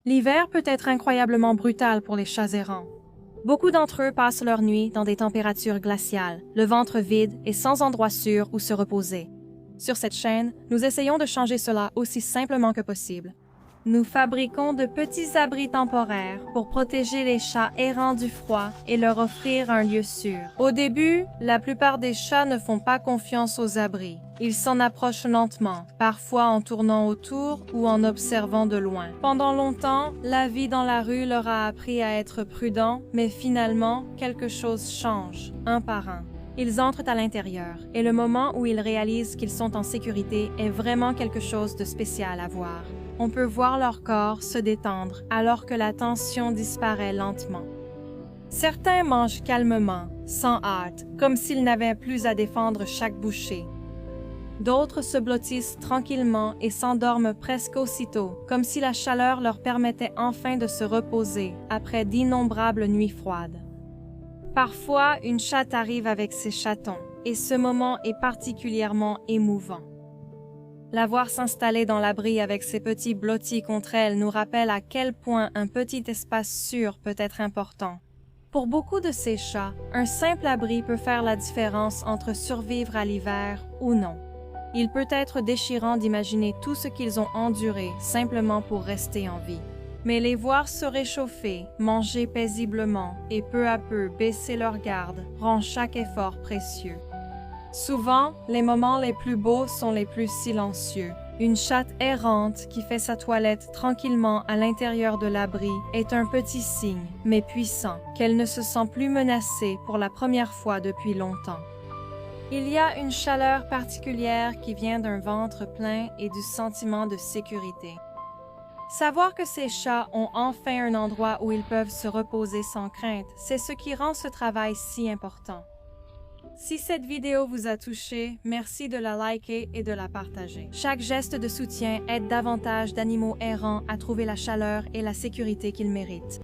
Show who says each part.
Speaker 1: L'hiver peut être incroyablement brutal pour les chats errants. Beaucoup d'entre eux passent leur nuit dans des températures glaciales, le ventre vide et sans endroit sûr où se reposer. Sur cette chaîne, nous essayons de changer cela aussi simplement que possible. Nous fabriquons de petits abris temporaires pour protéger les chats errants du froid et leur offrir un lieu sûr. Au début, la plupart des chats ne font pas confiance aux abris. Ils s'en approchent lentement, parfois en tournant autour ou en observant de loin. Pendant longtemps, la vie dans la rue leur a appris à être prudents, mais finalement, quelque chose change, un par un. Ils entrent à l'intérieur, et le moment où ils réalisent qu'ils sont en sécurité est vraiment quelque chose de spécial à voir. On peut voir leur corps se détendre alors que la tension disparaît lentement. Certains mangent calmement, sans hâte, comme s'ils n'avaient plus à défendre chaque bouchée. D'autres se blottissent tranquillement et s'endorment presque aussitôt, comme si la chaleur leur permettait enfin de se reposer après d'innombrables nuits froides. Parfois, une chatte arrive avec ses chatons, et ce moment est particulièrement émouvant. La voir s'installer dans l'abri avec ses petits blottis contre elle nous rappelle à quel point un petit espace sûr peut être important. Pour beaucoup de ces chats, un simple abri peut faire la différence entre survivre à l'hiver ou non. Il peut être déchirant d'imaginer tout ce qu'ils ont enduré simplement pour rester en vie. Mais les voir se réchauffer, manger paisiblement et peu à peu baisser leur garde rend chaque effort précieux. Souvent, les moments les plus beaux sont les plus silencieux. Une chatte errante qui fait sa toilette tranquillement à l'intérieur de l'abri est un petit signe, mais puissant, qu'elle ne se sent plus menacée pour la première fois depuis longtemps. Il y a une chaleur particulière qui vient d'un ventre plein et du sentiment de sécurité. Savoir que ces chats ont enfin un endroit où ils peuvent se reposer sans crainte, c'est ce qui rend ce travail si important. Si cette vidéo vous a touché, merci de la liker et de la partager. Chaque geste de soutien aide davantage d'animaux errants à trouver la chaleur et la sécurité qu'ils méritent.